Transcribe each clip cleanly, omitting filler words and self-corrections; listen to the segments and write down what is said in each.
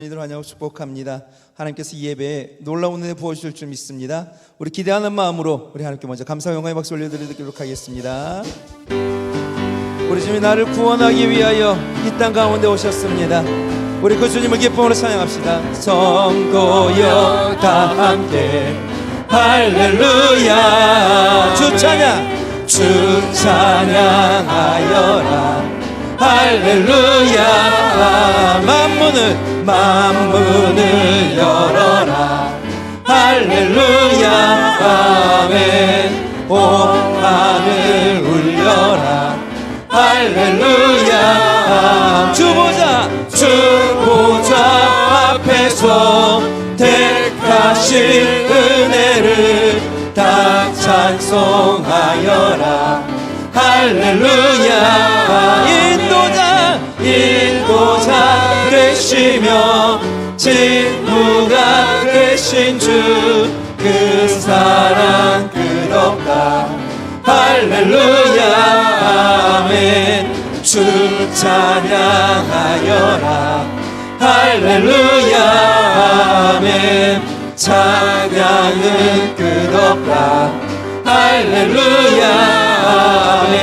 이들 환영하고 축복합니다. 하나님께서 이 예배에 놀라운 은혜 부어주실 줄 믿습니다. 우리 기대하는 마음으로 우리 하나님께 먼저 감사와 영광의 박수 올려드리도록 하겠습니다. 우리 주님이 나를 구원하기 위하여 이 땅 가운데 오셨습니다. 우리 그 주님을 기쁨으로 찬양합시다. 성도여 다 함께 할렐루야. 주 찬양, 주 찬양하여라. 할렐루야. 만문을 열어라. 할렐루야. 아멘. 온 하늘 울려라. 할렐루야. 주 보좌 앞에서 택하신 은혜를 다 찬송하여라. 할렐루야. 인도자 되시며 친구가 되신 주, 그 사랑 끝없다. 할렐루야. 아멘. 주 찬양하여라. 할렐루야. 아멘. 찬양은 끝없다. 할렐루야. 아멘.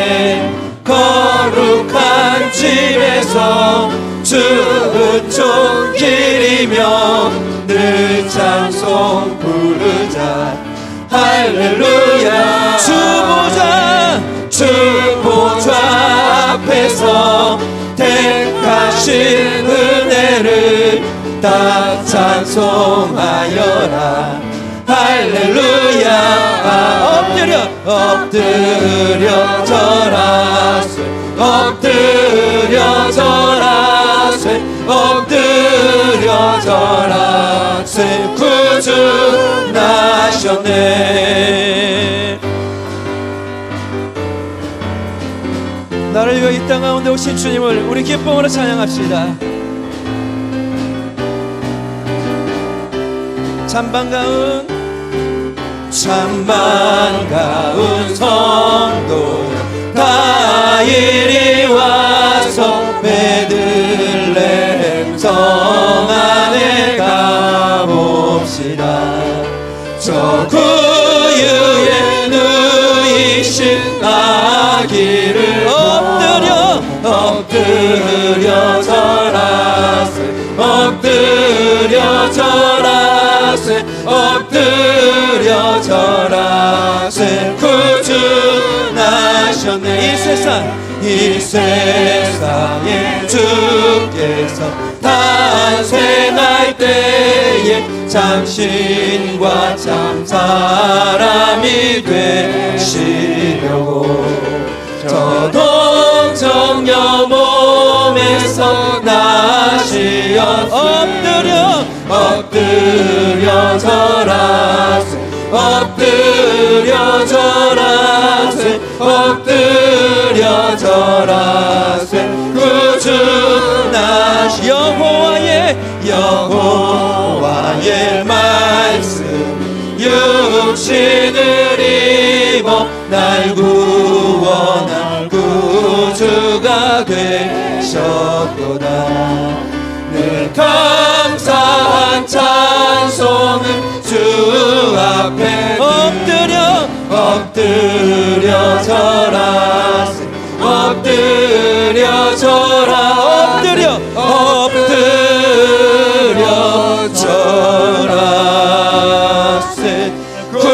거룩한 집에서 주 촌길이며 늘 찬송 부르자. 할렐루야. 주 보좌 앞에서 택하신 은혜를 다 찬송하여라. 할렐루야. 엎드려 절하세. 엎드려 절하세. 구주 나셨네. 나를 위해 이 땅 가운데 오신 주님을 우리 기쁨으로 찬양합시다. 찬반가운 성도 다 이리 와서 베들레헴 성 안에 가봅시다. 저 구유에 누이신 아기를 엎드려 절하세. 엎드려 절하세. 구주 나셨네. 이 세상에 주께서 탄생할 때에 참신과 참 사람이 되시려고 저 동정녀 몸에서 나시었으니 엎드려 절하세. 엎드려 절하세. 구주 나시 여호와의 말씀 육신을 입어 날 구원할 구주가 되셨도다. 늘 감사한 찬송은 주 앞에 엎드려 절하세. 엎드려 절하세. 구주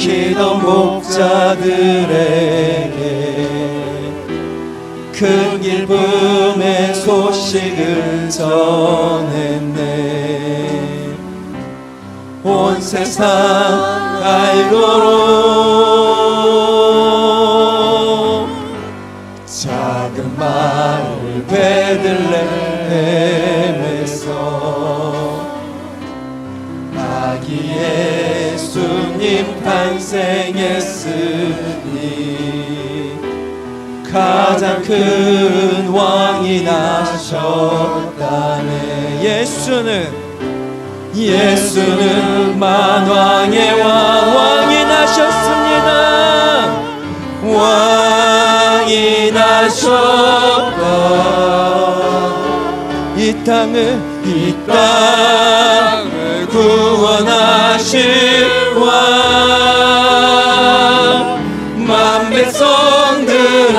지키던 목자들에게 큰 기쁨의 소식을 전했네. 온 세상 알도록 작은 마을 베들레헴에서 아기 예수님 탄생했으니 가장 큰 왕이 나셨다네. 예수는 만왕의 왕이 나셨습니다. 왕이 나셨다. 이 땅을 구원하실 왕. 만 백성들아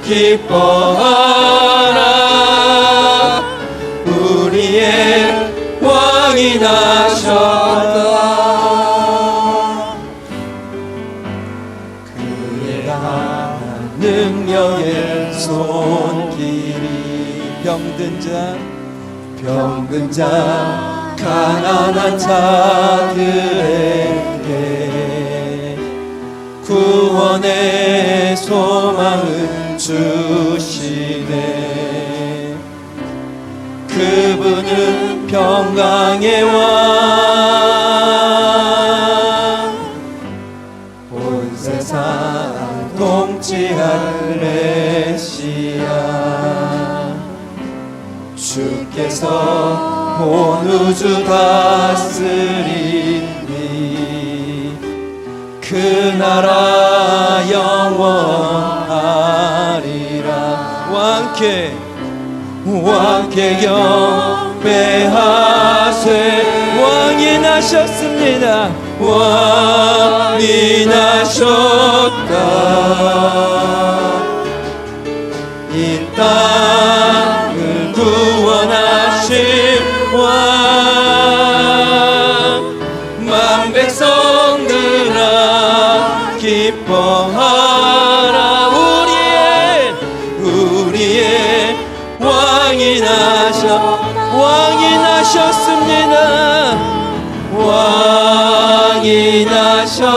기뻐하라. 우리의 왕이 나셨다. 그의 강한 능력의 손길이 병든 자 가난한 자들에게 구원의 소망을 주시네. 그분은 평강의 왕. 온 세상 통치할 메시아. 주께서 온 우주 다스리니 그 나라 영원하리라. 왕께 경배하세. 왕이 나셨습니다. 왕이 나셨다. 이 땅을 구원하실 왕. 만 백성들아 기뻐하라. 우리의 왕이 나셨습니다. 왕이 나셨다.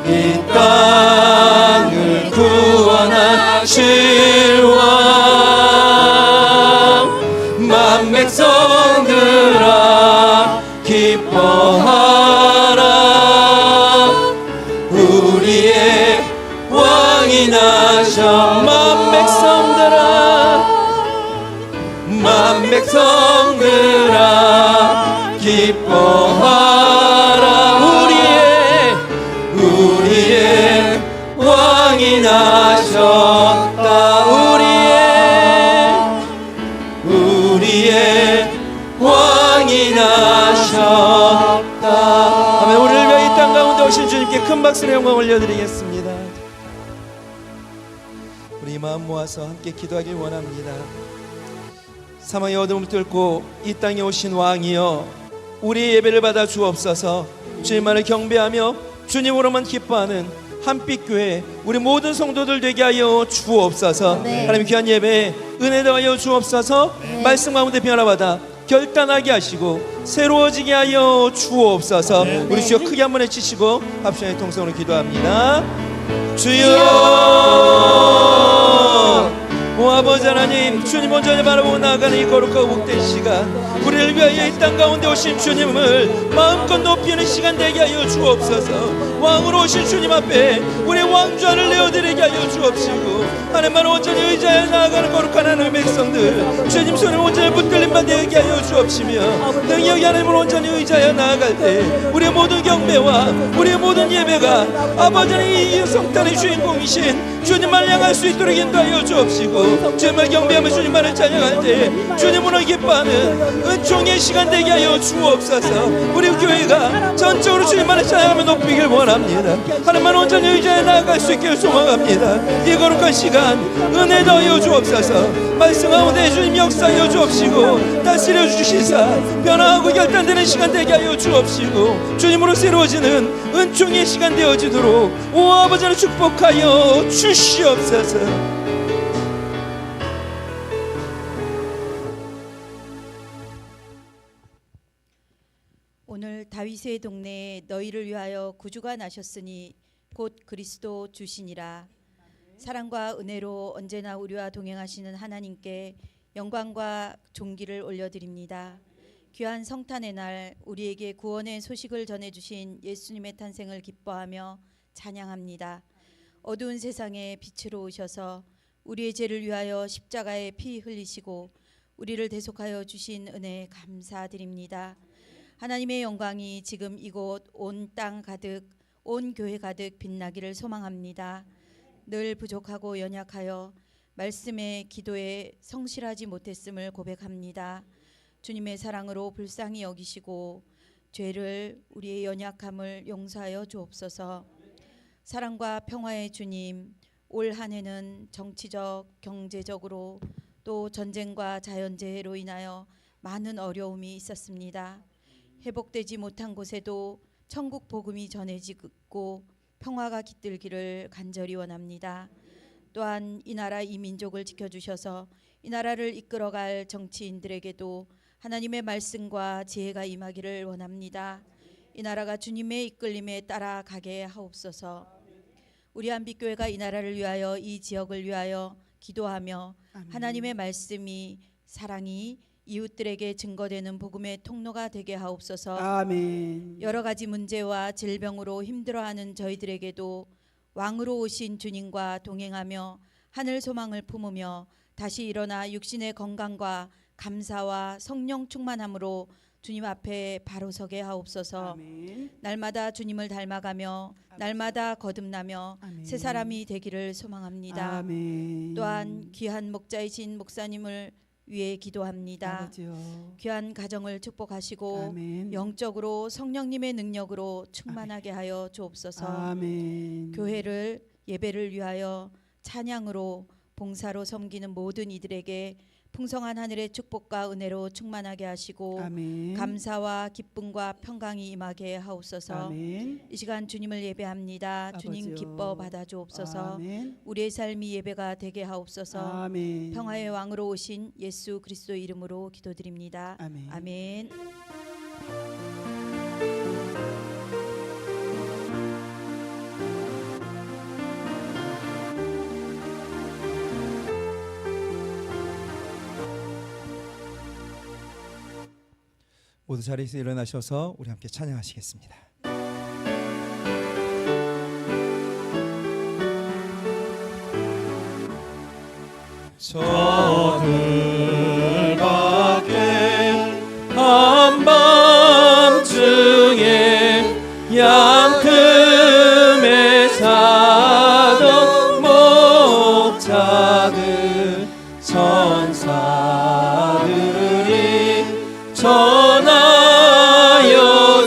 이 땅을 구원하실 왕. 만 백성들아 기뻐하라. 우리의 왕이 나셔. 만 백성들아 기뻐하라. 우리의 왕이 나셨다. 우리의 왕이 나셨다. 아멘. 우리를 위하여 이 땅 가운데 오신 주님께 큰 박수로 영광 올려드리겠습니다. 우리 마음 모아서 함께 기도하길 원합니다. 사망의 어둠을 뚫고 이 땅에 오신 왕이여, 우리의 예배를 받아 주옵소서. 주님만을 경배하며 주님으로만 기뻐하는 한빛교회 우리 모든 성도들 되게 하여 주옵소서. 네. 하나님 귀한 예배에 은혜 더하여 주옵소서. 네. 말씀 가운데 변화받아 결단하게 하시고 새로워지게 하여 주옵소서. 네. 우리 주여 크게 한번 외치시고 합심의 통성으로 기도합니다. 주여, 오 아버지 하나님, 주님 온전히 바라보고 나아가는 이 거룩하고 복된 시간, 우리를 위하여 이 땅 가운데 오신 주님을 마음껏 높이는 시간 되게 하여 주옵소서. 왕으로 오신 주님 앞에 우리 왕좌를 내어드리게 하여 주옵시고, 하나님만 온전히 의지하여 나아가는 거룩한 하나님의 백성들, 주님 손에 온전히 붙들림만 되게 하여 주옵시며, 능력이 하나님을 온전히 의지하여 나아갈 때 우리의 모든 경배와 우리의 모든 예배가 아버지 하나님 이 성탄의 주인공이신 주님만 향할 수 있도록 인도하여 주옵시고, 찬양하며 주님을 경배하며 주님만을 찬양할 때 주님으로 기뻐하는 은총의 시간 되게 하여 주옵소서. 우리 교회가 전적으로 주님만을 찬양하며 높이길 원합니다. 하나님만 온전히 의지하여 나아갈 수 있기를 소망합니다. 이 거룩한 시간 은혜 더하여 주옵소서. 말씀 가운데 주님 역사하여 주옵시고 다스려 주시사 변화하고 결단되는 시간 되게 하여 주옵시고 주님으로 새로워지는 은총의 시간 되어지도록 오 아버지를 축복하여 주시옵소서. 오늘 다윗의 동네에 너희를 위하여 구주가 나셨으니 곧 그리스도 주시니라. 사랑과 은혜로 언제나 우리와 동행하시는 하나님께 영광과 존귀를 올려드립니다. 귀한 성탄의 날 우리에게 구원의 소식을 전해주신 예수님의 탄생을 기뻐하며 찬양합니다. 어두운 세상에 빛으로 오셔서 우리의 죄를 위하여 십자가에 피 흘리시고 우리를 대속하여 주신 은혜 감사드립니다. 하나님의 영광이 지금 이곳 온 땅 가득 온 교회 가득 빛나기를 소망합니다. 늘 부족하고 연약하여 말씀에 기도에 성실하지 못했음을 고백합니다. 주님의 사랑으로 불쌍히 여기시고 죄를 우리의 연약함을 용서하여 주옵소서. 사랑과 평화의 주님, 올 한 해는 정치적, 경제적으로 또 전쟁과 자연재해로 인하여 많은 어려움이 있었습니다. 회복되지 못한 곳에도 천국 복음이 전해지고 평화가 깃들기를 간절히 원합니다. 또한 이 나라 이 민족을 지켜주셔서 이 나라를 이끌어갈 정치인들에게도 하나님의 말씀과 지혜가 임하기를 원합니다. 이 나라가 주님의 이끌림에 따라가게 하옵소서. 우리 한빛교회가 이 나라를 위하여 이 지역을 위하여 기도하며 하나님의 말씀이 사랑이 이웃들에게 증거되는 복음의 통로가 되게 하옵소서. 아멘. 여러 가지 문제와 질병으로 힘들어하는 저희들에게도 왕으로 오신 주님과 동행하며 하늘 소망을 품으며 다시 일어나 육신의 건강과 감사와 성령 충만함으로 주님 앞에 바로 서게 하옵소서. 아멘. 날마다 주님을 닮아가며 날마다 거듭나며 아멘. 새 사람이 되기를 소망합니다. 아멘. 또한 귀한 목자이신 목사님을 위해 기도합니다. 아버지요. 귀한 가정을 축복하시고 아멘. 영적으로 성령님의 능력으로 충만하게 하여 주옵소서. 아멘. 교회를 예배를 위하여 찬양으로 봉사로 섬기는 모든 이들에게 풍성한 하늘의 축복과 은혜로 충만하게 하시고 아멘. 감사와 기쁨과 평강이 임하게 하옵소서. 아멘. 이 시간 주님을 예배합니다. 주님 아버지요. 기뻐 받아 주옵소서. 아멘. 우리의 삶이 예배가 되게 하옵소서. 아멘. 평화의 왕으로 오신 예수 그리스도 이름으로 기도드립니다. 아멘. 아멘. 모두 자리에서 일어나셔서 우리 함께 찬양하시겠습니다. 저들 밖에 한밤중에 양틈에 사던 목자들 천사들이 전하여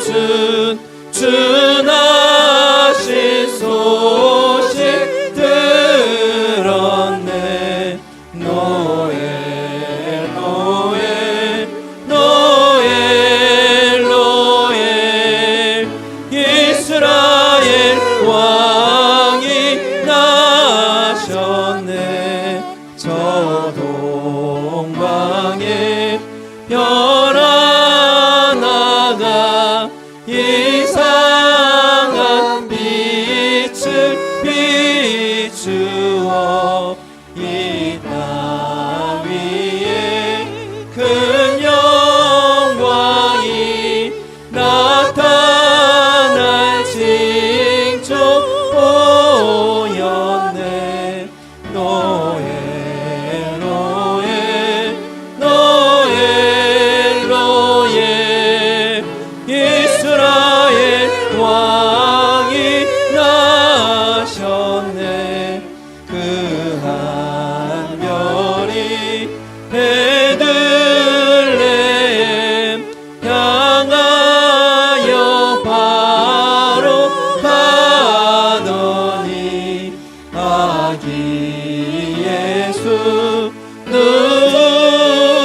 준 주나신 소식 들었네. 노엘 노엘 노엘 노엘 이스라엘 왕이 나셨네. 저 동방에 변화나가 이상한 빛을 비추어 이 땅 위에 큰 영광이 나타날 징조 보였네. 노엘 노엘 노엘 베들레헴 향하여 바로 가더니 아기 예수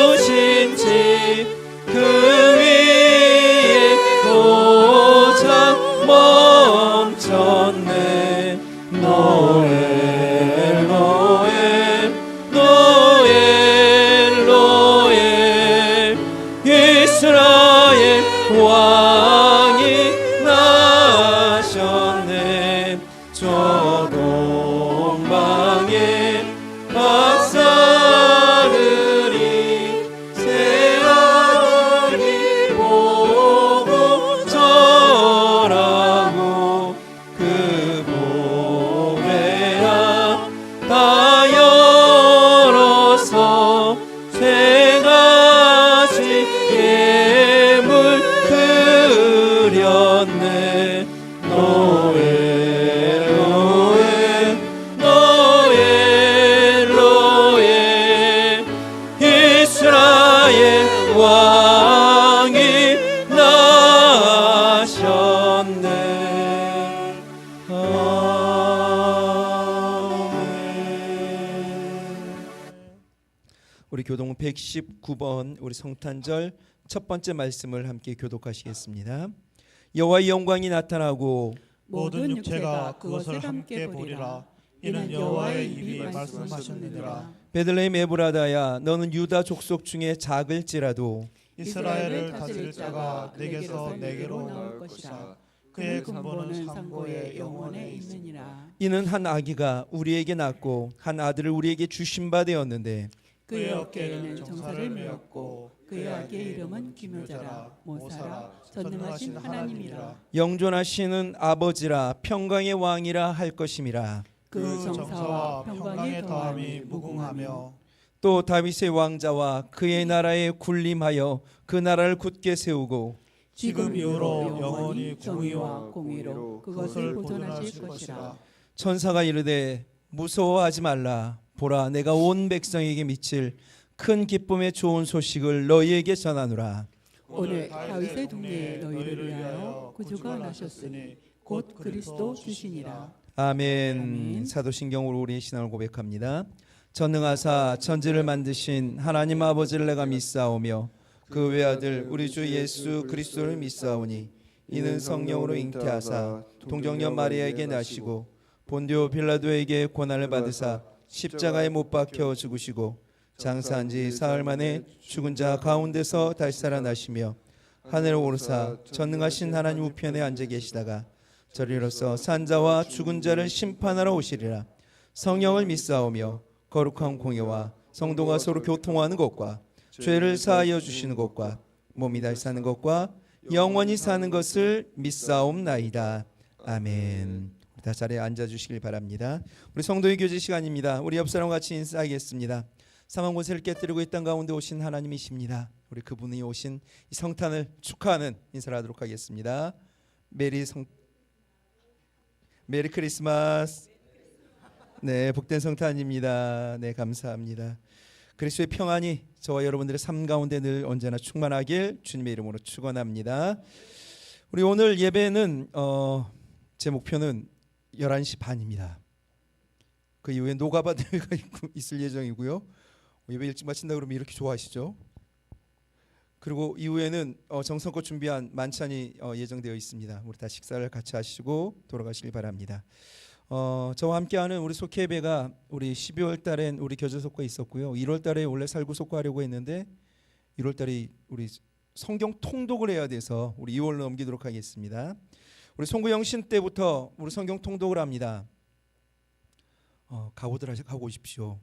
누우신지 그 위에 도착 멈췄네. 노엘 노엘 노엘 노엘 이스라엘 왕이 나셨네. 저 동방에 박사들이 새아들이 보고 절하고 그 보배야 다 열어서 세 가지 예물 드렸네. 노엘 노엘 노엘 노엘 이스라엘 왕이 나셨네. 우리 교동 119번 우리 성탄절 첫 번째 말씀을 함께 교독하시겠습니다. 여호와의 영광이 나타나고 모든 육체가 그것을 함께 보리라. 이는 여호와의 입이 말씀하셨느니라. 베들레헴 에브라다야 너는 유다 족속 중에 작을지라도 이스라엘을 다스릴 자가 내게서 내게로 나올 것이라. 그의 근본은 상고의 영원에 있느니라. 이는 한 아기가 우리에게 낳고 한 아들을 우리에게 주신 바 되었는데 그의 어깨에는 정사를 메었고 그의 아기의 이름은 기묘자라 모사라 전능하신 하나님이라. 영존하시는 아버지라 평강의 왕이라 할 것임이라. 그 정사와 평강의 더함이 무궁하며 또 다윗의 왕자와 그의 나라에 군림하여 그 나라를 굳게 세우고 지금 이후로 영원히 정의와 공의로 그것을 보존하실 것이라. 천사가 이르되 무서워하지 말라. 보라 내가 온 백성에게 미칠 큰 기쁨의 좋은 소식을 너희에게 전하노라. 오늘 다윗의 동네에 너희를 위하여 구주가 나셨으니 곧 그리스도 주시니라. 아멘. 사도신경으로 우리의 신앙을 고백합니다. 전능하사 천지를 만드신 하나님 아버지를 내가 믿사오며 그 외아들 우리 주 예수 그리스도를 믿사오니 이는 성령으로 잉태하사 동정녀 마리아에게 나시고 본디오 빌라도에게 고난을 받으사 십자가에 못 박혀 죽으시고 장사한 지 사흘 만에 죽은 자 가운데서 다시 살아나시며 하늘에 오르사 전능하신 하나님 우편에 앉아 계시다가 저리로서 산자와 죽은 자를 심판하러 오시리라. 성령을 믿사오며 거룩한 공예와 성도가 서로 교통하는 것과 죄를 사하여 주시는 것과 몸이 다시 사는 것과 영원히 사는 것을 믿사옵나이다. 아멘. 다 자리에 앉아주시길 바랍니다. 우리 성도의 교제 시간입니다. 우리 옆 사람과 같이 인사하겠습니다. 사망 권세를 깨뜨리고 이 땅 가운데 오신 하나님이십니다. 우리 그분이 오신 이 성탄을 축하하는 인사를 하도록 하겠습니다. 메리 크리스마스. 네, 복된 성탄입니다. 네, 감사합니다. 그리스도의 평안이 저와 여러분들의 삶 가운데 늘 언제나 충만하길 주님의 이름으로 축원합니다. 우리 오늘 예배는 제 목표는 11시 반입니다. 그 이후에 노가바 대회가 있을 예정이고요. 예배 일찍 마친다 그러면 이렇게 좋아하시죠? 그리고 이후에는 정성껏 준비한 만찬이 예정되어 있습니다. 우리 다 식사를 같이 하시고 돌아가시길 바랍니다. 저와 함께하는 우리 속회 예배가 우리 12월 달엔 우리 교제속과 있었고요. 1월 달에 원래 살구속과 하려고 했는데 1월 달에 우리 성경 통독을 해야 돼서 우리 2월로 넘기도록 하겠습니다. 우리 송구영신 때부터 우리 성경 통독을 합니다. 각오들 하고 오십시오.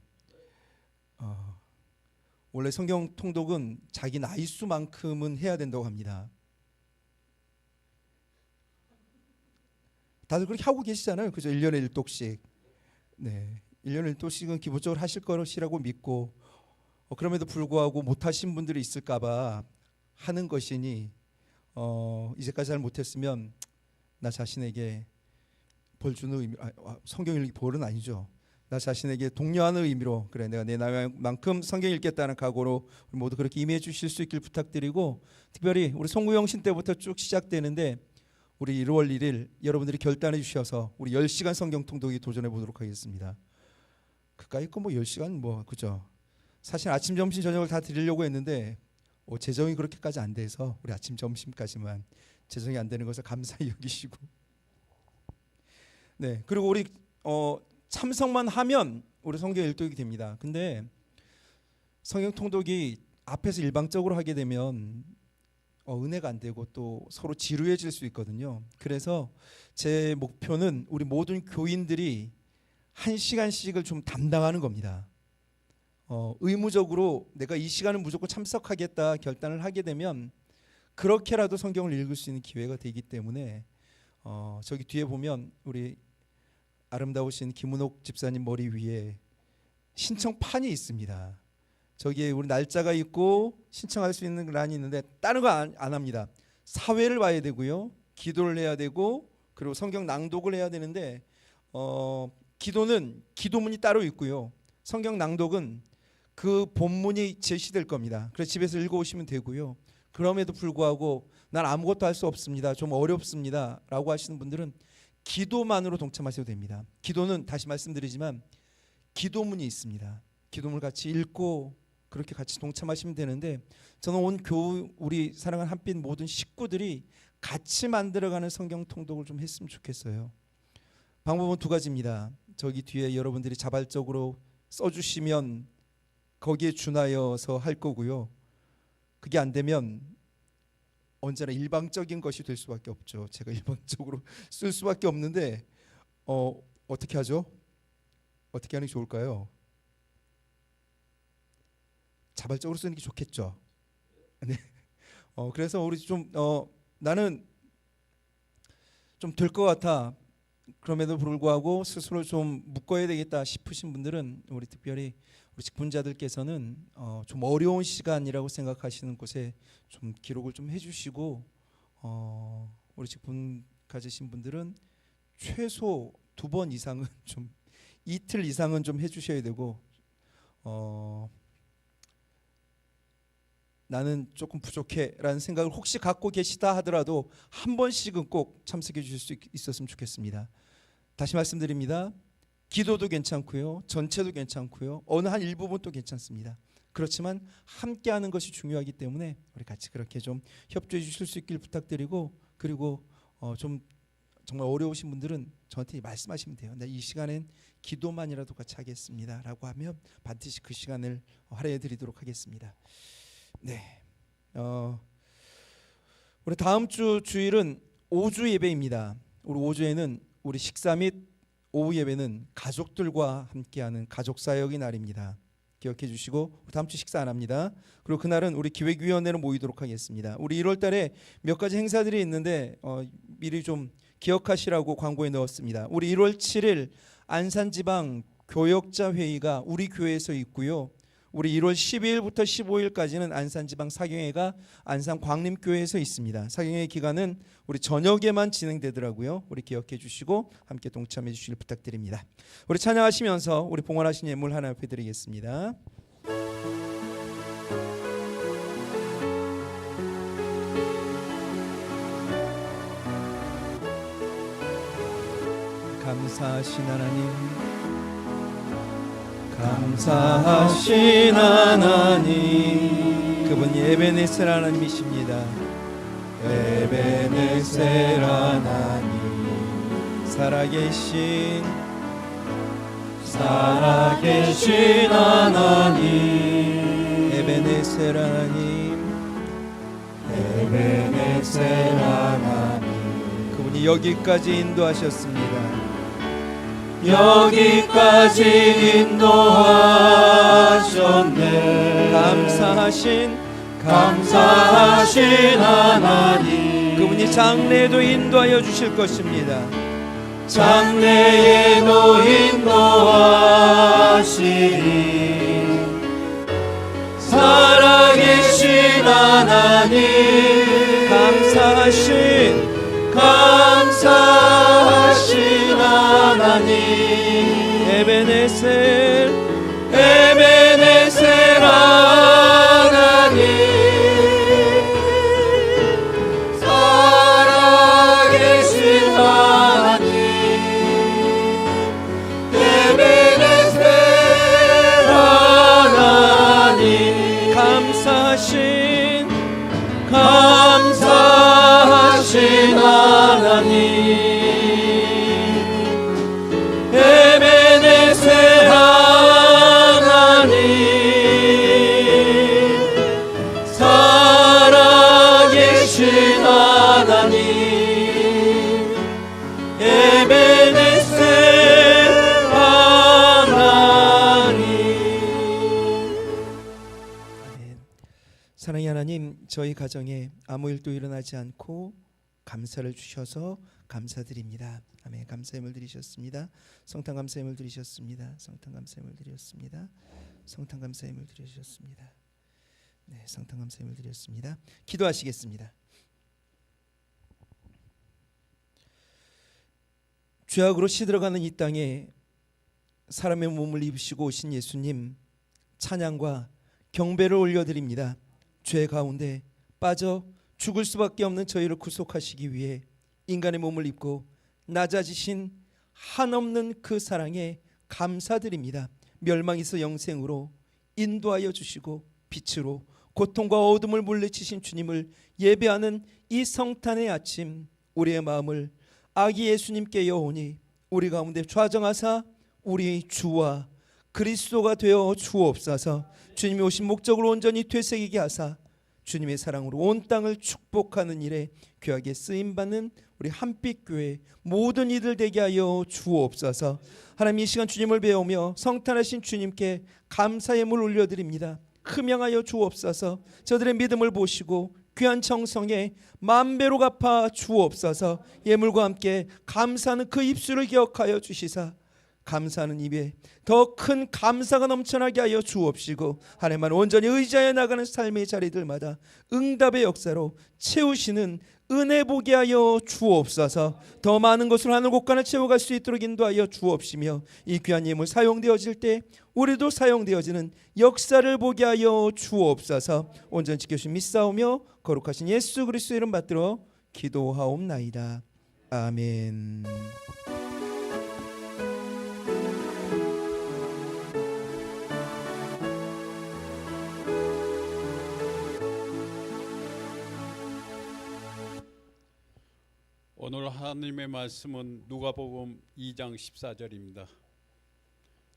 원래 성경 통독은 자기 나이 수만큼은 해야 된다고 합니다. 다들 그렇게 하고 계시잖아요. 그죠? 1년에 1독씩. 네. 1년에 1독씩은 기본적으로 하실 것이라고 믿고 그럼에도 불구하고 못하신 분들이 있을까 봐 하는 것이니 이제까지 잘 못했으면 나 자신에게 벌 주는 의미, 성경 읽기 벌은 아니죠. 나 자신에게 독려하는 의미로 그래 내가 내 나이만큼 성경 읽겠다는 각오로 우리 모두 그렇게 임해 주실 수 있길 부탁드리고, 특별히 우리 송구영신 때부터 쭉 시작되는데 우리 1월 1일 여러분들이 결단해 주셔서 우리 10시간 성경 통독이 도전해 보도록 하겠습니다. 그까이 거 뭐 10시간 뭐 그죠? 사실 아침 점심 저녁을 다 드리려고 했는데 재정이 그렇게까지 안 돼서 우리 아침 점심까지만, 재정이 안 되는 것을 감사히 여기시고, 네, 그리고 우리 참석만 하면 우리 성경 일독이 됩니다. 근데 성경 통독이 앞에서 일방적으로 하게 되면 은혜가 안 되고 또 서로 지루해질 수 있거든요. 그래서 제 목표는 우리 모든 교인들이 1시간씩을 좀 담당하는 겁니다. 의무적으로 내가 이 시간은 무조건 참석하겠다 결단을 하게 되면 그렇게라도 성경을 읽을 수 있는 기회가 되기 때문에 저기 뒤에 보면 우리 아름다우신 김은옥 집사님 머리 위에 신청판이 있습니다. 저기에 우리 날짜가 있고 신청할 수 있는 란이 있는데 다른 거 안 합니다. 사회를 봐야 되고요, 기도를 해야 되고, 그리고 성경 낭독을 해야 되는데 기도는 기도문이 따로 있고요, 성경 낭독은 그 본문이 제시될 겁니다. 그래서 집에서 읽어오시면 되고요. 그럼에도 불구하고 난 아무것도 할 수 없습니다, 좀 어렵습니다 라고 하시는 분들은 기도만으로 동참하셔도 됩니다. 기도는 다시 말씀드리지만 기도문이 있습니다. 기도문을 같이 읽고 그렇게 같이 동참하시면 되는데, 저는 온 교우 우리 사랑하는 한빛 모든 식구들이 같이 만들어가는 성경 통독을 좀 했으면 좋겠어요. 방법은 두 가지입니다. 저기 뒤에 여러분들이 자발적으로 써주시면 거기에 준하여서 할 거고요. 그게 안 되면 언제나 일방적인 것이 될 수밖에 없죠. 제가 일방적으로 쓸 수밖에 없는데 어떻게 하죠? 어떻게 하는 게 좋을까요? 자발적으로 쓰는 게 좋겠죠. 네. 그래서 우리 좀 나는 좀 될 것 같아, 그럼에도 불구하고 스스로 좀 묶어야 되겠다 싶으신 분들은 우리 특별히 우리 직분자들께서는 좀 어려운 시간이라고 생각하시는 곳에 좀 기록을 좀 해주시고, 우리 직분 가지신 분들은 최소 2번 이상은 좀 이틀 이상은 좀 해주셔야 되고, 나는 조금 부족해라는 생각을 혹시 갖고 계시다 하더라도 한 번씩은 꼭 참석해 주실 수 있었으면 좋겠습니다. 다시 말씀드립니다. 기도도 괜찮고요, 전체도 괜찮고요, 어느 한 일부분도 괜찮습니다. 그렇지만 함께하는 것이 중요하기 때문에 우리 같이 그렇게 좀 협조해 주실 수 있길 부탁드리고, 그리고 좀 정말 어려우신 분들은 저한테 말씀하시면 돼요. 이 시간엔 기도만이라도 같이 하겠습니다 라고 하면 반드시 그 시간을 할애해 드리도록 하겠습니다. 네, 우리 다음 주 주일은 5주 예배입니다. 우리 5주에는 우리 식사 및 오후 예배는 가족들과 함께하는 가족사역의 날입니다. 기억해 주시고 다음 주 식사 안 합니다. 그리고 그날은 우리 기획위원회로 모이도록 하겠습니다. 우리 1월 달에 몇 가지 행사들이 있는데 미리 좀 기억하시라고 광고에 넣었습니다. 우리 1월 7일 안산지방 교역자 회의가 우리 교회에서 있고요. 우리 1월 12일부터 15일까지는 안산지방 사경회가 안산광림교회에서 있습니다. 사경회 기간은 우리 저녁에만 진행되더라고요. 우리 기억해 주시고 함께 동참해 주시길 부탁드립니다. 우리 찬양하시면서 우리 봉헌하신 예물 하나 옆에 드리겠습니다. 감사하신 하나님, 감사하신 하나님, 그분이 에베네셀 하나님이십니다. 에베네셀 하나님, 살아계신 하나님, 에베네셀 하나님, 에베네셀 하나님, 그분이 여기까지 인도하셨습니다. 여기까지 인도하셨네. 감사하신 하나님, 그분이 장래에도 인도하여 주실 것입니다. 장래에도 인도하시리. 살아계신 하나님, 감사하신 하나님, 에베네셀 에베네셀 하나님 살아계신 하나님 에베네셀 하나님 감사하신 하나님 에베네셀 하나님 살아계신 하나님 에베네셀 하나님. 아멘. 사랑의 하나님, 저희 가정에 아무 일도 일어나지 않고 감사를 주셔서 감사드립니다. 아멘. 감사함을 드리셨습니다. 성탄 감사함을 드리셨습니다. 성탄 감사함을 드렸습니다. 성탄 감사함을 드리셨습니다. 네, 성탄 감사함을 드렸습니다. 기도하시겠습니다. 죄악으로 시들어가는 이 땅에 사람의 몸을 입으시고 오신 예수님 찬양과 경배를 올려드립니다. 죄 가운데 빠져 죽을 수밖에 없는 저희를 구속하시기 위해 인간의 몸을 입고 낮아지신 한없는 그 사랑에 감사드립니다. 멸망에서 영생으로 인도하여 주시고 빛으로 고통과 어둠을 물리치신 주님을 예배하는 이 성탄의 아침, 우리의 마음을 아기 예수님께 여오니 우리 가운데 좌정하사 우리 주와 그리스도가 되어 주옵소서. 주님이 오신 목적을 온전히 되새기게 하사 주님의 사랑으로 온 땅을 축복하는 일에 귀하게 쓰임받는 우리 한빛교회 모든 이들 되게 하여 주옵소서. 하나님, 이 시간 주님을 배우며 성탄하신 주님께 감사의 물 올려드립니다. 흠양하여 주옵소서. 저들의 믿음을 보시고 귀한 정성에 만배로 갚아 주옵소서. 예물과 함께 감사하는 그 입술을 기억하여 주시사 감사하는 입에 더 큰 감사가 넘쳐나게 하여 주옵시고 하나님만 온전히 의지하여 나가는 삶의 자리들마다 응답의 역사로 채우시는 은혜 보게 하여 주옵소서. 더 많은 것을 하늘 곳간을 채워갈 수 있도록 인도하여 주옵시며 이 귀한 예물 사용되어질 때 우리도 사용되어지는 역사를 보게 하여 주옵소서. 온전히 지켜주신 믿사오며 거룩하신 예수 그리스도 이름 받들어 기도하옵나이다. 아멘. 오늘 하나님의 말씀은 누가복음 2장 14절입니다.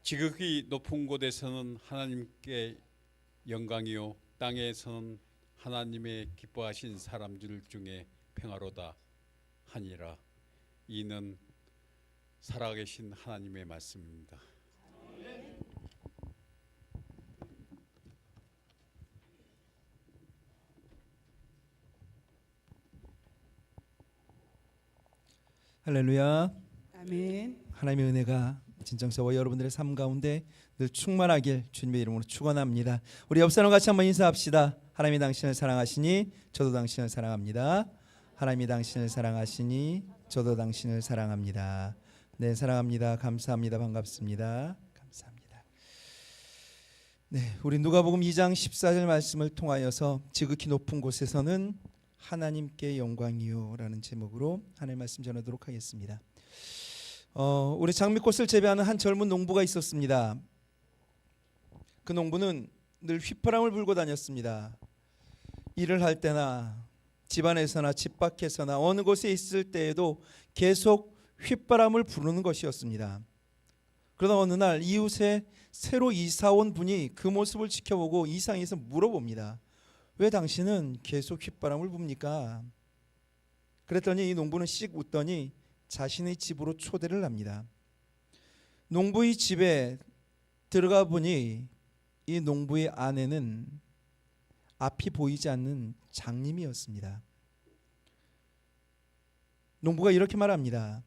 지극히 높은 곳에서는 하나님께 영광이요 땅에서는 하나님의 기뻐하신 사람들 중에 평화로다 하니라. 이는 살아계신 하나님의 말씀입니다. 할렐루야. 아멘. 하나님의 은혜가 진정서와 여러분들의 삶 가운데 늘 충만하길 주님의 이름으로 축원합니다. 우리 옆 사람 같이 한번 인사합시다. 하나님이 당신을 사랑하시니 저도 당신을 사랑합니다. 하나님이 당신을 사랑하시니 저도 당신을 사랑합니다. 네, 사랑합니다. 감사합니다. 반갑습니다. 감사합니다. 네, 우리 누가복음 2장 14절 말씀을 통하여서 지극히 높은 곳에서는 하나님께 영광이요라는 제목으로 하나님의 말씀 전하도록 하겠습니다. 우리 장미꽃을 재배하는 한 젊은 농부가 있었습니다. 그 농부는 늘 휘파람을 불고 다녔습니다. 일을 할 때나 집안에서나 집 밖에서나 어느 곳에 있을 때에도 계속 휘파람을 부르는 것이었습니다. 그러다 어느 날 이웃에 새로 이사 온 분이 그 모습을 지켜보고 이상해서 물어봅니다. 왜 당신은 계속 휘바람을 붑니까? 그랬더니 이 농부는 씩 웃더니 자신의 집으로 초대를 합니다. 농부의 집에 들어가 보니 이 농부의 아내는 앞이 보이지 않는 장님이었습니다. 농부가 이렇게 말합니다.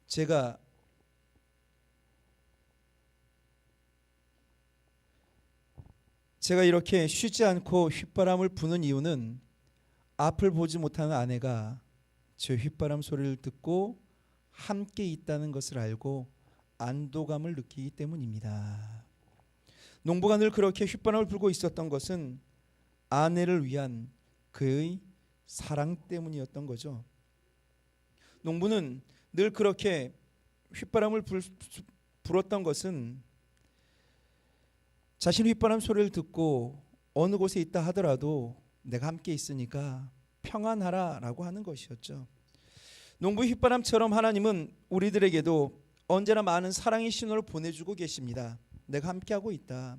제가 이렇게 쉬지 않고 휘바람을 부는 이유는 앞을 보지 못하는 아내가 제 휘바람 소리를 듣고 함께 있다는 것을 알고 안도감을 느끼기 때문입니다. 농부가 늘 그렇게 휘바람을 불고 있었던 것은 아내를 위한 그의 사랑 때문이었던 거죠. 농부는 늘 그렇게 휘바람을 불었던 것은 자신의 휘바람 소리를 듣고 어느 곳에 있다 하더라도 내가 함께 있으니까 평안하라 라고 하는 것이었죠. 농부의 휘바람처럼 하나님은 우리들에게도 언제나 많은 사랑의 신호를 보내주고 계십니다. 내가 함께하고 있다.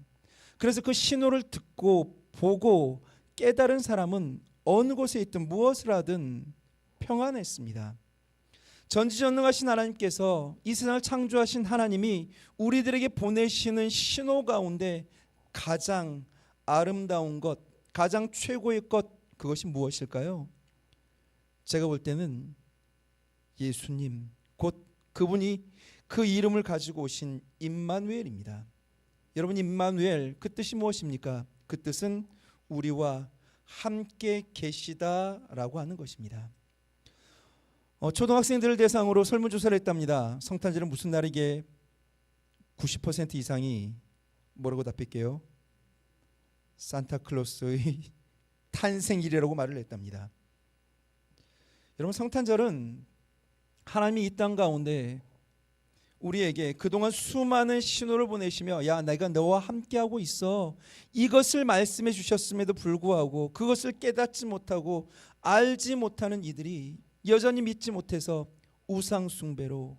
그래서 그 신호를 듣고 보고 깨달은 사람은 어느 곳에 있든 무엇을 하든 평안했습니다. 전지전능하신 하나님께서 이 세상을 창조하신 하나님이 우리들에게 보내시는 신호 가운데 가장 아름다운 것, 가장 최고의 것, 그것이 무엇일까요? 제가 볼 때는 예수님, 곧 그분이 그 이름을 가지고 오신 임마누엘입니다. 여러분, 임마누엘, 그 뜻이 무엇입니까? 그 뜻은 우리와 함께 계시다라고 하는 것입니다. 초등학생들을 대상으로 설문조사를 했답니다. 성탄절은 무슨 날이게? 90% 이상이 뭐라고 답했게요? 산타클로스의 탄생일이라고 말을 했답니다. 여러분, 성탄절은 하나님이 이 땅 가운데 우리에게 그동안 수많은 신호를 보내시며 야, 내가 너와 함께하고 있어, 이것을 말씀해 주셨음에도 불구하고 그것을 깨닫지 못하고 알지 못하는 이들이 여전히 믿지 못해서 우상 숭배로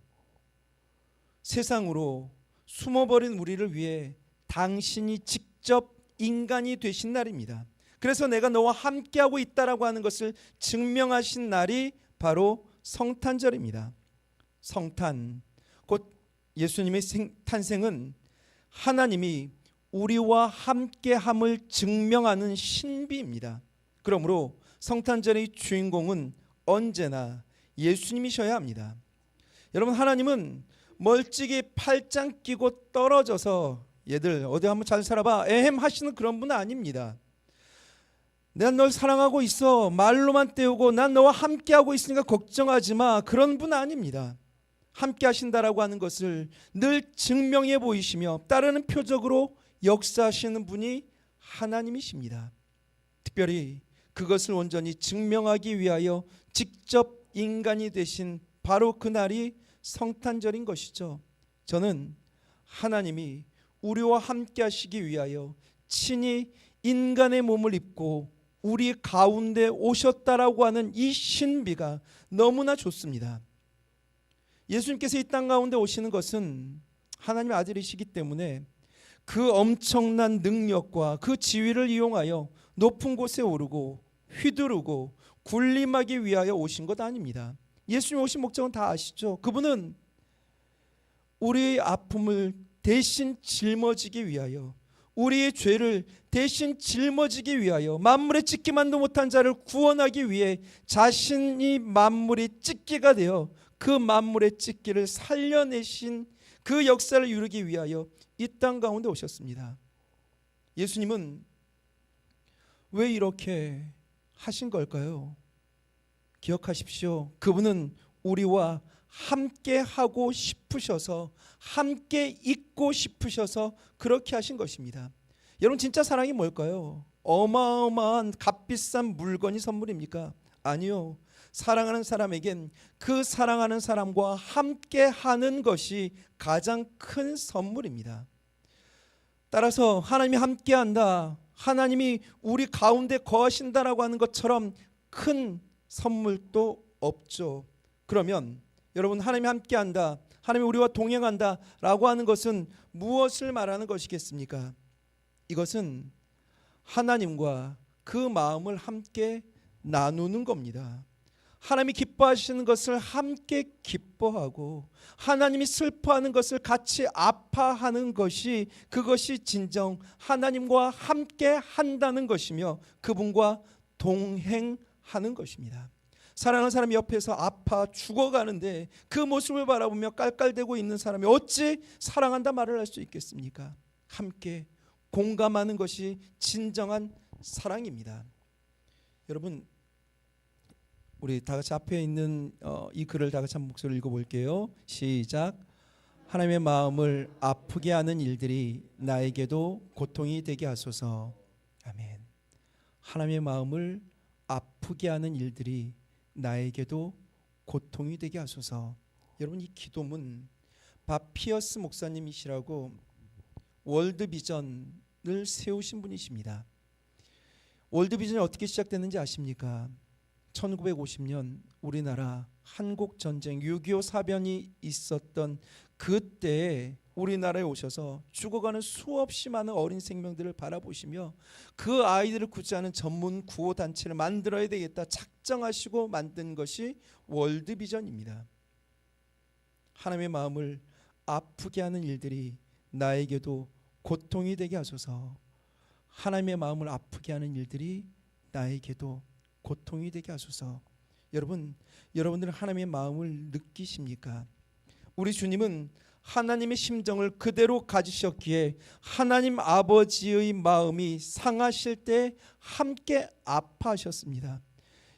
세상으로 숨어버린 우리를 위해 당신이 직접 인간이 되신 날입니다. 그래서 내가 너와 함께하고 있다라고 하는 것을 증명하신 날이 바로 성탄절입니다. 성탄, 곧 예수님의 탄생은 하나님이 우리와 함께함을 증명하는 신비입니다. 그러므로 성탄절의 주인공은 언제나 예수님이셔야 합니다. 여러분, 하나님은 멀찍이 팔짱 끼고 떨어져서 얘들 어디 한번 잘 살아봐 에헴 하시는 그런 분은 아닙니다. 내가 널 사랑하고 있어, 말로만 때우고 난 너와 함께하고 있으니까 걱정하지 마, 그런 분 아닙니다. 함께 하신다라고 하는 것을 늘 증명해 보이시며 따르는 표적으로 역사하시는 분이 하나님이십니다. 특별히 그것을 온전히 증명하기 위하여 직접 인간이 되신 바로 그날이 성탄절인 것이죠. 저는 하나님이 우리와 함께 하시기 위하여 친히 인간의 몸을 입고 우리 가운데 오셨다라고 하는 이 신비가 너무나 좋습니다. 예수님께서 이 땅 가운데 오시는 것은 하나님의 아들이시기 때문에 그 엄청난 능력과 그 지위를 이용하여 높은 곳에 오르고 휘두르고 군림하기 위하여 오신 것 아닙니다. 예수님 오신 목적은 다 아시죠? 그분은 우리의 아픔을 대신 짊어지기 위하여, 우리의 죄를 대신 짊어지기 위하여, 만물에 찢기만도 못한 자를 구원하기 위해 자신이 만물이 찢기가 되어 그 만물의 찢기를 살려내신 그 역사를 이루기 위하여 이 땅 가운데 오셨습니다. 예수님은 왜 이렇게 하신 걸까요? 기억하십시오. 그분은 우리와 함께 하고 싶으셔서, 함께 있고 싶으셔서 그렇게 하신 것입니다. 여러분, 진짜 사랑이 뭘까요? 어마어마한 값비싼 물건이 선물입니까? 아니요. 사랑하는 사람에겐 그 사랑하는 사람과 함께 하는 것이 가장 큰 선물입니다. 따라서 하나님이 함께한다, 하나님이 우리 가운데 거하신다라고 하는 것처럼 큰 선물도 없죠. 그러면 여러분, 하나님이 함께한다, 하나님이 우리와 동행한다 라고 하는 것은 무엇을 말하는 것이겠습니까? 이것은 하나님과 그 마음을 함께 나누는 겁니다. 하나님이 기뻐하시는 것을 함께 기뻐하고 하나님이 슬퍼하는 것을 같이 아파하는 것이, 그것이 진정 하나님과 함께 한다는 것이며 그분과 동행하는 것입니다. 사랑하는 사람이 옆에서 아파 죽어가는데 그 모습을 바라보며 깔깔대고 있는 사람이 어찌 사랑한다 말을 할 수 있겠습니까? 함께 공감하는 것이 진정한 사랑입니다. 여러분, 우리 다 같이 앞에 있는 이 글을 다 같이 한 목소리로 읽어볼게요. 시작. 하나님의 마음을 아프게 하는 일들이 나에게도 고통이 되게 하소서. 아멘. 하나님의 마음을 아프게 하는 일들이 나에게도 고통이 되게 하소서. 여러분, 이 기도문 밥 피어스 목사님이시라고 월드비전을 세우신 분이십니다. 월드비전이 어떻게 시작됐는지 아십니까? 1950년 우리나라 한국전쟁 6.25 사변이 있었던 그때에 우리나라에 오셔서 죽어가는 수없이 많은 어린 생명들을 바라보시며 그 아이들을 구제하는 전문 구호단체를 만들어야 되겠다 작정하시고 만든 것이 월드비전입니다. 하나님의 마음을 아프게 하는 일들이 나에게도 고통이 되게 하소서. 하나님의 마음을 아프게 하는 일들이 나에게도 고통이 되게 하소서. 여러분들은 하나님의 마음을 느끼십니까? 우리 주님은 하나님의 심정을 그대로 가지셨기에 하나님 아버지의 마음이 상하실 때 함께 아파하셨습니다.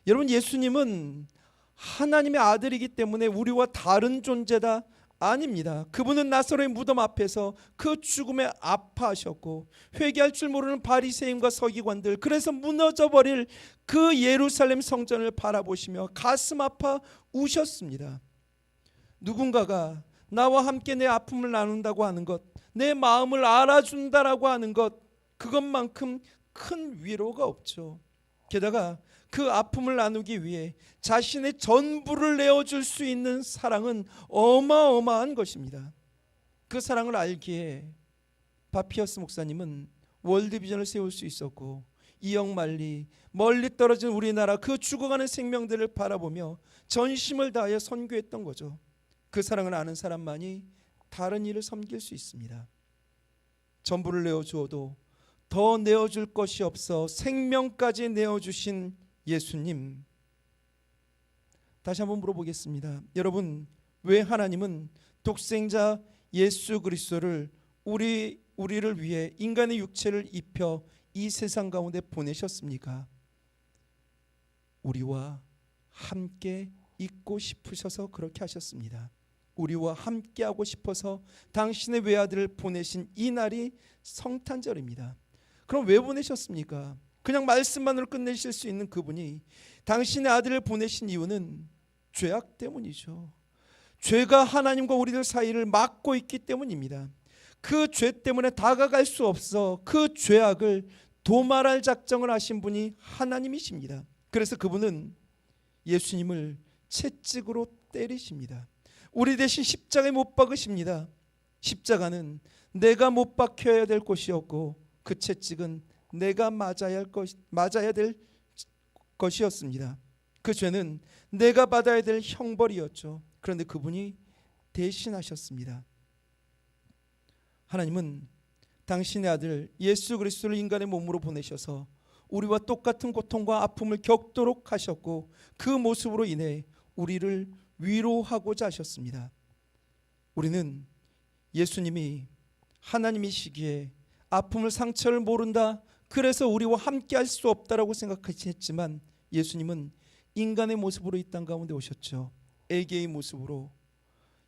여러분, 예수님은 하나님의 아들이기 때문에 우리와 다른 존재다 아닙니다. 그분은 나사로의 무덤 앞에서 그 죽음에 아파하셨고 회개할 줄 모르는 바리새인과 서기관들, 그래서 무너져 버릴 그 예루살렘 성전을 바라보시며 가슴 아파 우셨습니다. 누군가가 나와 함께 내 아픔을 나눈다고 하는 것, 내 마음을 알아준다라고 하는 것, 그것만큼 큰 위로가 없죠. 게다가 그 아픔을 나누기 위해 자신의 전부를 내어줄 수 있는 사랑은 어마어마한 것입니다. 그 사랑을 알기에 바피어스 목사님은 월드비전을 세울 수 있었고, 이영만리 멀리 떨어진 우리나라 그 죽어가는 생명들을 바라보며 전심을 다하여 선교했던 거죠. 그 사랑을 아는 사람만이 다른 일을 섬길 수 있습니다. 전부를 내어주어도 더 내어줄 것이 없어 생명까지 내어주신 예수님, 다시 한번 물어보겠습니다. 여러분, 왜 하나님은 독생자 예수 그리스도를 우리를 위해 인간의 육체를 입혀 이 세상 가운데 보내셨습니까? 우리와 함께 있고 싶으셔서 그렇게 하셨습니다. 우리와 함께 하고 싶어서 당신의 외아들을 보내신 이 날이 성탄절입니다. 그럼 왜 보내셨습니까? 그냥 말씀만으로 끝내실 수 있는 그분이 당신의 아들을 보내신 이유는 죄악 때문이죠. 죄가 하나님과 우리들 사이를 막고 있기 때문입니다. 그 죄 때문에 다가갈 수 없어 그 죄악을 도말할 작정을 하신 분이 하나님이십니다. 그래서 그분은 예수님을 채찍으로 때리십니다. 우리 대신 십자가에 못 박으십니다. 십자가는 내가 못 박혀야 될 것이었고 그 채찍은 내가 맞아야 될 것이었습니다. 그 죄는 내가 받아야 될 형벌이었죠. 그런데 그분이 대신하셨습니다. 하나님은 당신의 아들 예수 그리스도를 인간의 몸으로 보내셔서 우리와 똑같은 고통과 아픔을 겪도록 하셨고 그 모습으로 인해 우리를 위로하고자 하셨습니다. 우리는 예수님이 하나님이시기에 아픔을 상처를 모른다, 그래서 우리와 함께 할 수 없다라고 생각하셨지만 예수님은 인간의 모습으로 이 땅 가운데 오셨죠. 애기의 모습으로.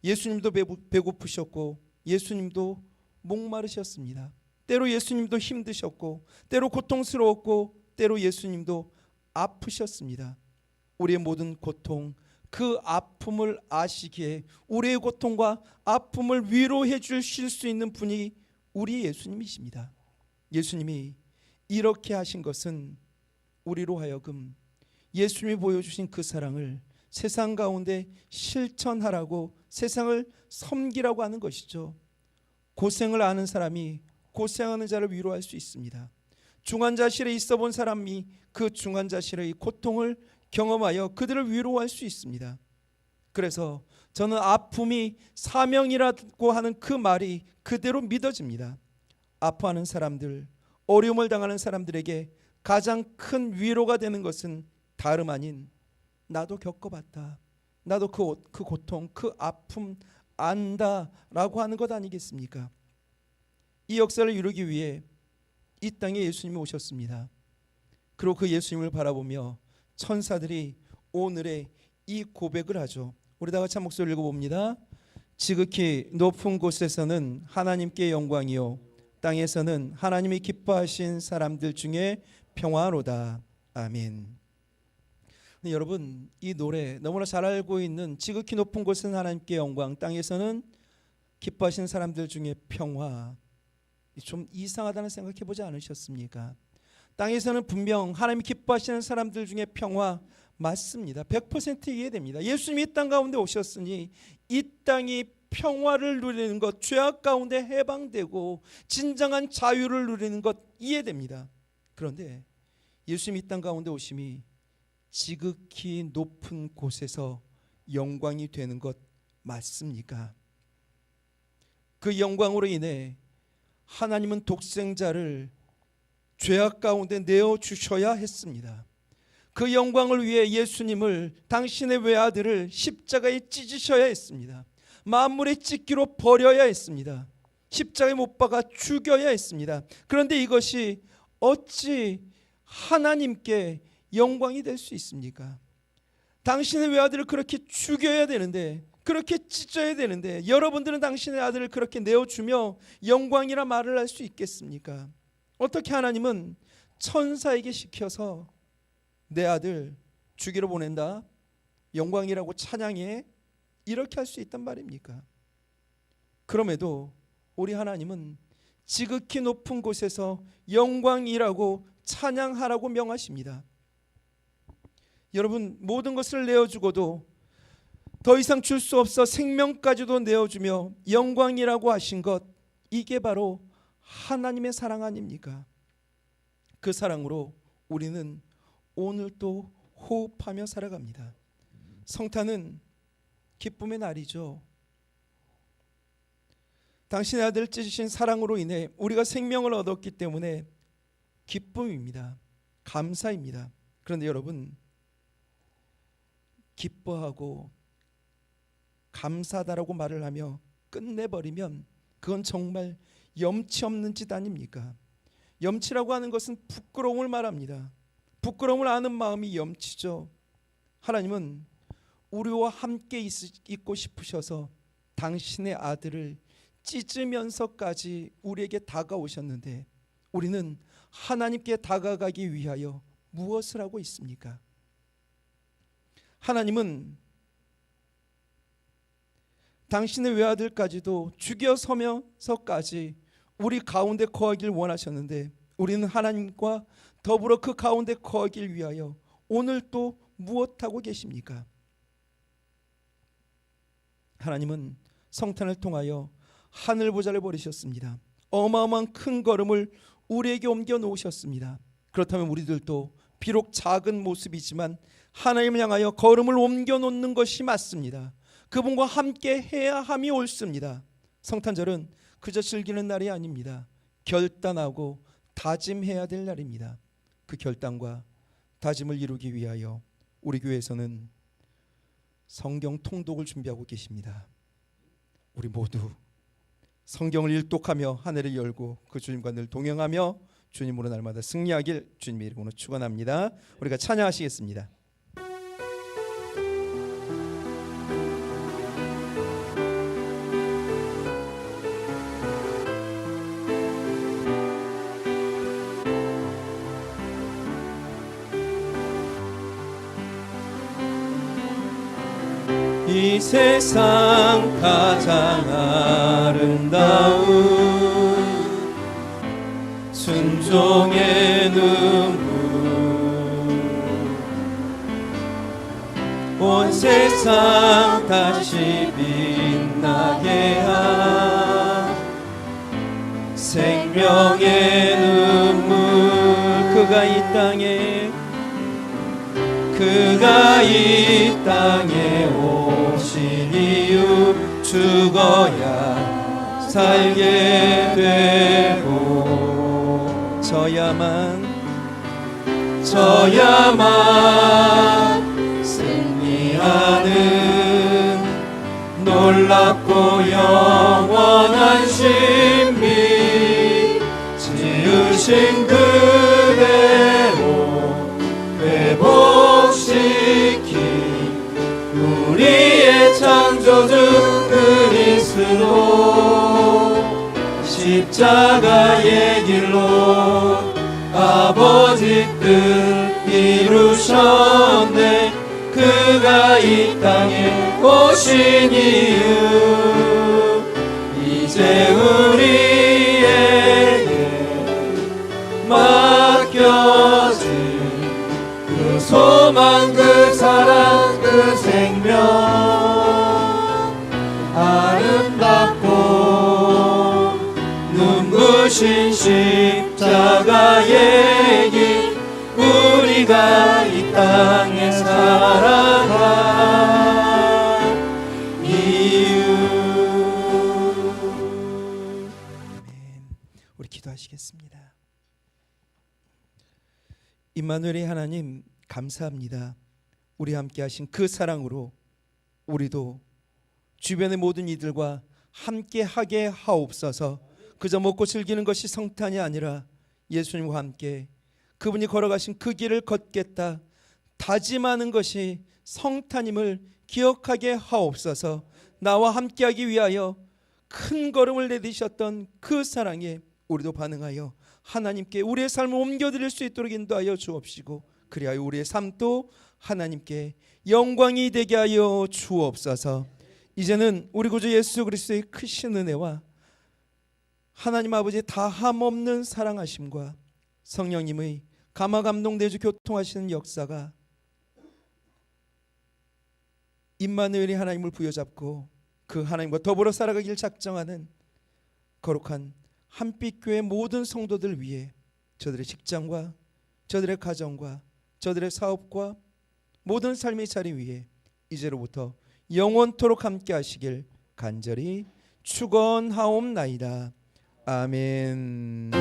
예수님도 배고프셨고 예수님도 목마르셨습니다. 때로 예수님도 힘드셨고 때로 고통스러웠고 때로 예수님도 아프셨습니다. 우리의 모든 고통, 그 아픔을 아시기에 우리의 고통과 아픔을 위로해 주실 수 있는 분이 우리 예수님이십니다. 예수님이 이렇게 하신 것은 우리로 하여금 예수님이 보여주신 그 사랑을 세상 가운데 실천하라고, 세상을 섬기라고 하는 것이죠. 고생을 아는 사람이 고생하는 자를 위로할 수 있습니다. 중환자실에 있어 본 사람이 그 중환자실의 고통을 경험하여 그들을 위로할 수 있습니다. 그래서 저는 아픔이 사명이라고 하는 그 말이 그대로 믿어집니다. 아파하는 사람들, 어려움을 당하는 사람들에게 가장 큰 위로가 되는 것은 다름 아닌 나도 겪어봤다, 나도 그 고통, 그 아픔 안다라고 하는 것 아니겠습니까? 이 역사를 이루기 위해 이 땅에 예수님이 오셨습니다. 그리고 그 예수님을 바라보며 천사들이 오늘의 이 고백을 하죠. 우리 다 같이 한 목소리 읽어봅니다. 지극히 높은 곳에서는 하나님께 영광이요 땅에서는 하나님이 기뻐하신 사람들 중에 평화로다. 아멘. 여러분, 이 노래 너무나 잘 알고 있는 지극히 높은 곳은 하나님께 영광, 땅에서는 기뻐하시는 사람들 중에 평화, 좀 이상하다는 생각해 보지 않으셨습니까? 땅에서는 분명 하나님이 기뻐하시는 사람들 중에 평화 맞습니다. 100% 이해됩니다. 예수님이 이 땅 가운데 오셨으니 이 땅이 평화를 누리는 것, 죄악 가운데 해방되고 진정한 자유를 누리는 것 이해됩니다. 그런데 예수님이 이 땅 가운데 오심이 지극히 높은 곳에서 영광이 되는 것 맞습니까? 그 영광으로 인해 하나님은 독생자를 죄악 가운데 내어주셔야 했습니다. 그 영광을 위해 예수님을, 당신의 외아들을 십자가에 찢으셔야 했습니다. 만물의 찢기로 버려야 했습니다. 십자가에 못 박아 죽여야 했습니다. 그런데 이것이 어찌 하나님께 영광이 될 수 있습니까? 당신의 외아들을 그렇게 죽여야 되는데, 그렇게 찢어야 되는데 여러분들은 당신의 아들을 그렇게 내어주며 영광이라 말을 할 수 있겠습니까? 어떻게 하나님은 천사에게 시켜서 내 아들 죽이러 보낸다, 영광이라고 찬양해, 이렇게 할 수 있단 말입니까? 그럼에도 우리 하나님은 지극히 높은 곳에서 영광이라고 찬양하라고 명하십니다. 여러분, 모든 것을 내어주고도 더 이상 줄 수 없어 생명까지도 내어주며 영광이라고 하신 것, 이게 바로 하나님의 사랑 아닙니까? 그 사랑으로 우리는 오늘도 호흡하며 살아갑니다. 성탄은 기쁨의 날이죠. 당신의 아들 찢으신 사랑으로 인해 우리가 생명을 얻었기 때문에 기쁨입니다. 감사입니다. 그런데 여러분, 기뻐하고 감사하다라고 말을 하며 끝내버리면 그건 정말 염치 없는 짓 아닙니까? 염치라고 하는 것은 부끄러움을 말합니다. 부끄러움을 아는 마음이 염치죠. 하나님은 우리와 함께 있고 싶으셔서 당신의 아들을 찢으면서까지 우리에게 다가오셨는데 우리는 하나님께 다가가기 위하여 무엇을 하고 있습니까? 하나님은 당신의 외아들까지도 죽여서면서까지 우리 가운데 거하길 원하셨는데 우리는 하나님과 더불어 그 가운데 거하길 위하여 오늘 또 무엇하고 계십니까? 하나님은 성탄을 통하여 하늘 보좌를 버리셨습니다. 어마어마한 큰 걸음을 우리에게 옮겨 놓으셨습니다. 그렇다면 우리들도 비록 작은 모습이지만 하나님을 향하여 걸음을 옮겨 놓는 것이 맞습니다. 그분과 함께 해야 함이 옳습니다. 성탄절은 그저 즐기는 날이 아닙니다. 결단하고 다짐해야 될 날입니다. 그 결단과 다짐을 이루기 위하여 우리 교회에서는 성경 통독을 준비하고 계십니다. 우리 모두 성경을 일독하며 한 해를 열고 그 주님과 늘 동행하며 주님으로 날마다 승리하길 주님의 이름으로 축원합니다. 우리가 찬양하시겠습니다. 이 세상 가장 아름다운 순종의 눈물 온 세상 다시 빛나게 한 생명의 눈물 그가 이 땅에 오신 이유 죽어야 살게 되고 저야만 승리하는 놀랍고 영원한 신비 지으신 그대로 회복시킨 우리의 창조주 그리스도 십자가의 길로 아버지 뜻 이루셨네. 그가 이 땅에 오신 이유 이제 우리에게 맡겨진 그 소망, 그 사랑, 그 생명 아름답고 눈부신 십자가의 길 우리가 이 땅에 살아간 이유. 아멘. 우리 기도하시겠습니다. 임마누엘의 하나님 감사합니다. 우리 함께 하신 그 사랑으로 우리도 주변의 모든 이들과 함께 하게 하옵소서. 그저 먹고 즐기는 것이 성탄이 아니라 예수님과 함께 그분이 걸어가신 그 길을 걷겠다 다짐하는 것이 성탄임을 기억하게 하옵소서. 나와 함께하기 위하여 큰 걸음을 내디셨던 그 사랑에 우리도 반응하여 하나님께 우리의 삶을 옮겨드릴 수 있도록 인도하여 주옵시고, 그리하여 우리의 삶도 하나님께 영광이 되게 하여 주옵소서. 이제는 우리 구주 예수 그리스도의 크신 은혜와 하나님 아버지의 다함없는 사랑하심과 성령님의 감화감동 내주 교통하시는 역사가 임마누엘이 하나님을 부여잡고 그 하나님과 더불어 살아가길 작정하는 거룩한 한빛교회 모든 성도들 위해 저들의 직장과 저들의 가정과 저들의 사업과 모든 삶의 자리 위에 이제로부터 영원토록 함께 하시길 간절히 축원하옵나이다. 아멘.